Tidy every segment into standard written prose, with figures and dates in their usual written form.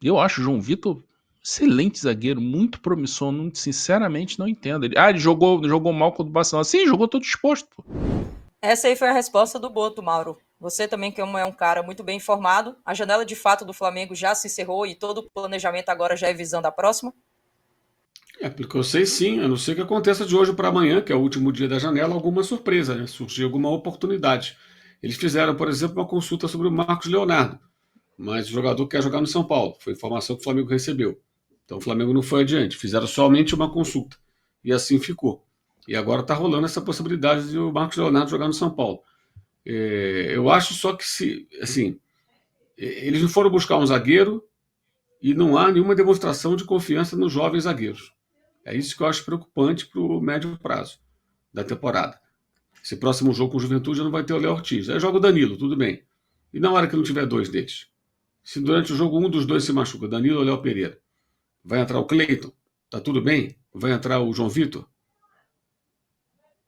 Eu acho o João Vitor excelente zagueiro, muito promissor. Sinceramente, não entendo. Ele jogou mal contra o Barcelona. Sim, jogou todo exposto, pô. Essa aí foi a resposta do Boto, Mauro. Você também, que é um cara muito bem informado, a janela de fato do Flamengo já se encerrou e todo o planejamento agora já é visando a próxima? Porque eu sei sim, a não ser que aconteça de hoje para amanhã, que é o último dia da janela, alguma surpresa, né? Surgir alguma oportunidade. Eles fizeram, por exemplo, uma consulta sobre o Marcos Leonardo, mas o jogador quer jogar no São Paulo. Foi a informação que o Flamengo recebeu. Então o Flamengo não foi adiante, fizeram somente uma consulta. E assim ficou. E agora está rolando essa possibilidade de o Marcos Leonardo jogar no São Paulo. Eu acho só que se, assim, eles não foram buscar um zagueiro e não há nenhuma demonstração de confiança nos jovens zagueiros. É isso que eu acho preocupante para o médio prazo da temporada. Esse próximo jogo com o Juventude não vai ter o Léo Ortiz. Aí joga o Danilo, tudo bem. E na hora que não tiver dois deles? Se durante o jogo um dos dois se machuca, Danilo ou Léo Pereira, vai entrar o Cleiton? Tá tudo bem? Vai entrar o João Vitor?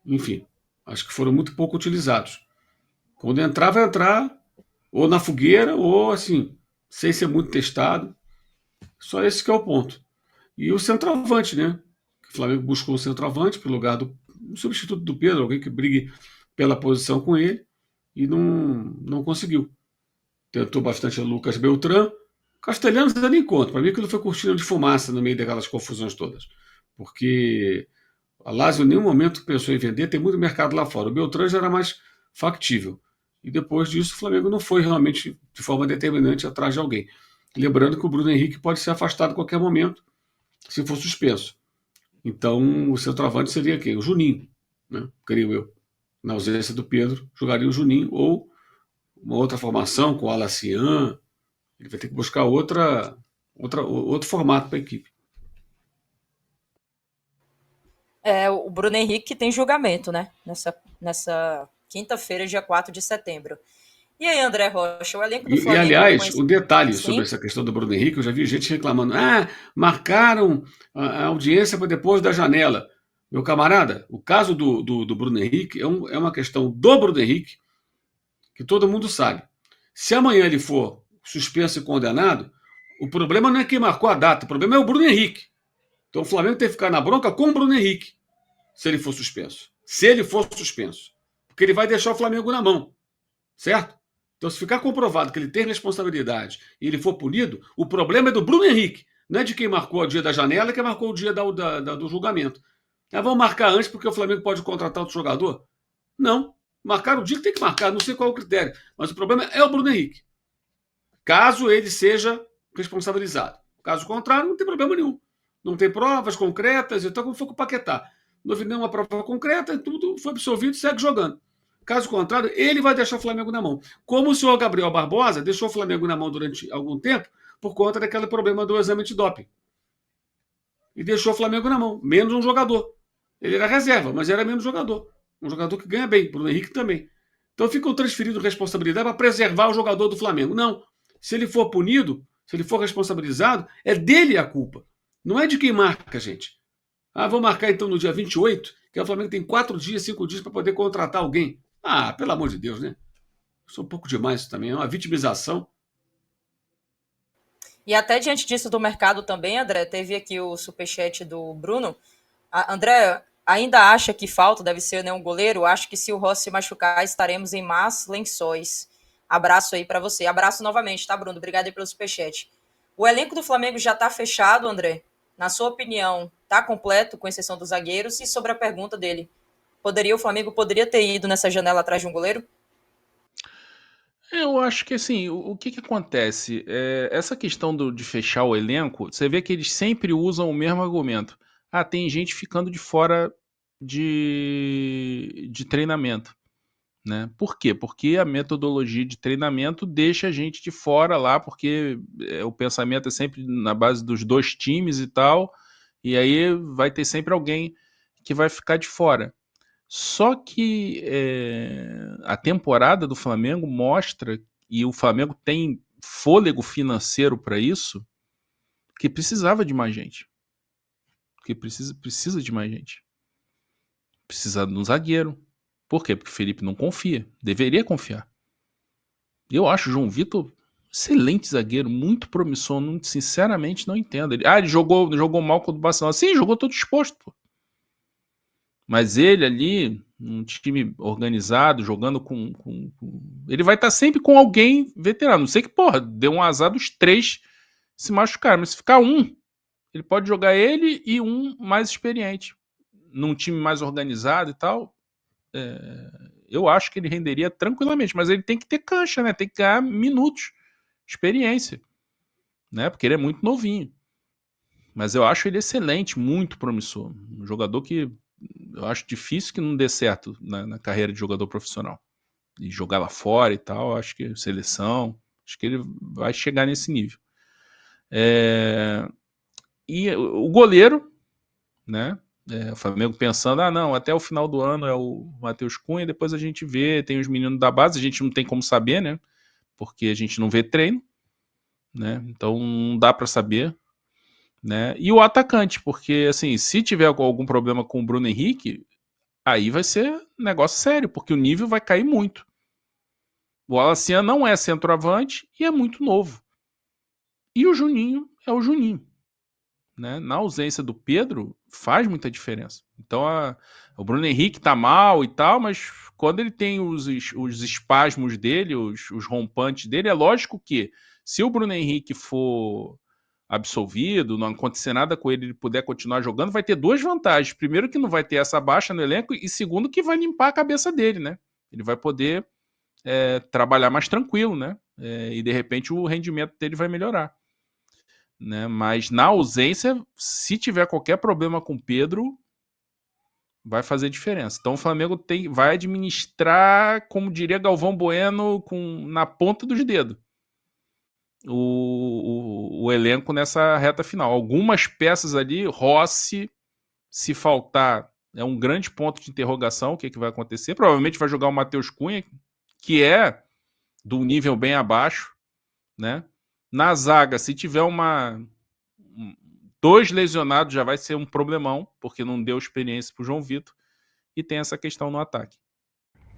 Enfim, acho que foram muito pouco utilizados. Quando entrar, vai entrar ou na fogueira ou assim, sem ser muito testado. Só esse que é o ponto. E o centroavante, né? O Flamengo buscou um centroavante para o lugar do substituto do Pedro, alguém que brigue pela posição com ele, e não conseguiu. Tentou bastante o Lucas Beltrán. Castelhanos ainda nem conta. Para mim, aquilo foi cortina de fumaça no meio daquelas confusões todas. Porque a Lazio em nenhum momento pensou em vender, tem muito mercado lá fora. O Beltrán já era mais factível. E depois disso, o Flamengo não foi realmente de forma determinante atrás de alguém. Lembrando que o Bruno Henrique pode ser afastado a qualquer momento se for suspenso. Então, o centroavante seria quem? O Juninho, né? Creio eu. Na ausência do Pedro, jogaria o Juninho ou uma outra formação com o Alacian. Ele vai ter que buscar outro formato para a equipe. O Bruno Henrique tem julgamento, né? Nessa quinta-feira, dia 4 de setembro. E aí, André Rocha, o elenco do Flamengo com Aliás, esse... o detalhe sobre Sim? essa questão do Bruno Henrique, eu já vi gente reclamando. Marcaram a audiência para depois da janela. Meu camarada, o caso do Bruno Henrique é uma questão do Bruno Henrique, que todo mundo sabe. Se amanhã ele for suspenso e condenado, o problema não é quem marcou a data, o problema é o Bruno Henrique. Então o Flamengo tem que ficar na bronca com o Bruno Henrique, se ele for suspenso. Se ele for suspenso. Porque ele vai deixar o Flamengo na mão, certo? Então, se ficar comprovado que ele tem responsabilidade e ele for punido, o problema é do Bruno Henrique, não é de quem marcou o dia da janela e quem marcou o dia do julgamento. Vamos marcar antes porque o Flamengo pode contratar outro jogador? Não. Marcar o dia que tem que marcar, não sei qual é o critério. Mas o problema é o Bruno Henrique. Caso ele seja responsabilizado. Caso contrário, não tem problema nenhum. Não tem provas concretas, então como foi com o Paquetá. Não houve nenhuma prova concreta, tudo foi absolvido e segue jogando. Caso contrário, ele vai deixar o Flamengo na mão. Como o senhor Gabriel Barbosa deixou o Flamengo na mão durante algum tempo por conta daquele problema do exame de doping. E deixou o Flamengo na mão, menos um jogador. Ele era reserva, mas era menos jogador. Um jogador que ganha bem, Bruno Henrique também. Então ficam transferindo responsabilidade para preservar o jogador do Flamengo. Não. Se ele for punido, se ele for responsabilizado, é dele a culpa. Não é de quem marca, gente. Vou marcar então no dia 28, que o Flamengo tem 4 dias, 5 dias para poder contratar alguém. Pelo amor de Deus, né? Isso é um pouco demais isso também. É uma vitimização. E até diante disso do mercado também, André, teve aqui o superchat do Bruno. André, ainda acha que falta, deve ser, né, um goleiro? Acho que se o Rossi se machucar, estaremos em más lençóis. Abraço aí para você. Abraço novamente, tá, Bruno? Obrigado aí pelo superchat. O elenco do Flamengo já tá fechado, André? Na sua opinião, tá completo, com exceção dos zagueiros? E sobre a pergunta dele, o Flamengo poderia ter ido nessa janela atrás de um goleiro? Eu acho que assim, o que acontece? Essa questão de fechar o elenco, você vê que eles sempre usam o mesmo argumento. Tem gente ficando de fora de treinamento, né? Por quê? Porque a metodologia de treinamento deixa a gente de fora lá, porque o pensamento é sempre na base dos dois times e tal, e aí vai ter sempre alguém que vai ficar de fora. Só que a temporada do Flamengo mostra, e o Flamengo tem fôlego financeiro para isso, que precisava de mais gente. Que precisa de mais gente. Precisa de um zagueiro. Por quê? Porque o Felipe não confia. Deveria confiar. Eu acho o João Vitor Excelente zagueiro, muito promissor, sinceramente não entendo. Ele jogou mal contra o Barcelona. Sim, jogou todo exposto, pô. Mas ele ali, um time organizado, jogando com... Ele vai estar sempre com alguém veterano. Não sei que, porra, deu um azar dos 3 se machucaram. Mas se ficar um, ele pode jogar ele e um mais experiente. Num time mais organizado e tal, eu acho que ele renderia tranquilamente. Mas ele tem que ter cancha, né? Tem que ganhar minutos, experiência, né? Porque ele é muito novinho. Mas eu acho ele excelente, muito promissor. Um jogador que eu acho difícil que não dê certo na carreira de jogador profissional. E jogar lá fora e tal, acho que seleção, acho que ele vai chegar nesse nível. E o goleiro, né? O Flamengo pensando, não, até o final do ano é o Matheus Cunha, depois a gente vê, tem os meninos da base, a gente não tem como saber, né? Porque a gente não vê treino, né? Então não dá para saber, né? E o atacante, porque assim, se tiver algum problema com o Bruno Henrique, aí vai ser um negócio sério, porque o nível vai cair muito. O Alacian não é centroavante e é muito novo. E o Juninho é o Juninho, né? Na ausência do Pedro, faz muita diferença. Então o Bruno Henrique tá mal e tal, mas quando ele tem os espasmos dele, os rompantes dele, é lógico que se o Bruno Henrique for absolvido, não acontecer nada com ele puder continuar jogando, vai ter 2 vantagens. Primeiro que não vai ter essa baixa no elenco e segundo que vai limpar a cabeça dele, né? Ele vai poder trabalhar mais tranquilo, né? E de repente o rendimento dele vai melhorar, né? Mas na ausência, se tiver qualquer problema com o Pedro, vai fazer diferença. Então o Flamengo vai administrar, como diria Galvão Bueno, na ponta dos dedos o elenco nessa reta final. Algumas peças ali, Rossi, se faltar, é um grande ponto de interrogação, o que vai acontecer. Provavelmente vai jogar o Matheus Cunha, que é do nível bem abaixo, né? Na zaga, se tiver 2 lesionados, já vai ser um problemão, porque não deu experiência pro João Vitor, e tem essa questão no ataque.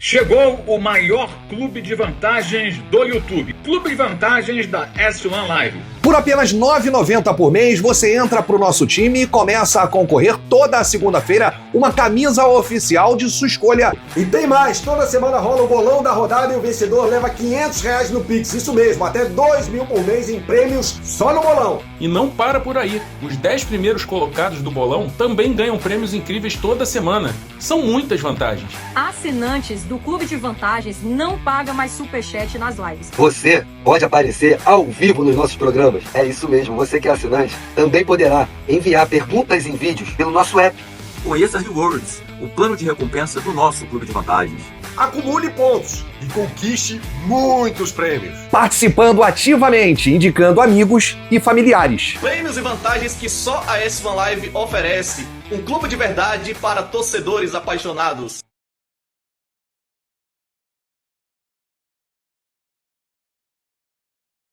Chegou o maior clube de vantagens do YouTube. Clube de vantagens da S1 Live. Por apenas R$ 9,90 por mês, você entra pro nosso time e começa a concorrer toda segunda-feira uma camisa oficial de sua escolha. E tem mais, toda semana rola o bolão da rodada e o vencedor leva R$500 no Pix. Isso mesmo, até R$2.000 por mês em prêmios só no bolão. E não para por aí. Os 10 primeiros colocados do bolão também ganham prêmios incríveis toda semana. São muitas vantagens. Assinantes do Clube de Vantagens não paga mais superchat nas lives. Você pode aparecer ao vivo nos nossos programas. É isso mesmo, você que é assinante também poderá enviar perguntas em vídeos pelo nosso app. Conheça Rewards, o plano de recompensa do nosso Clube de Vantagens. Acumule pontos e conquiste muitos prêmios. Participando ativamente, indicando amigos e familiares. Prêmios e vantagens que só a S1 Live oferece. Um clube de verdade para torcedores apaixonados.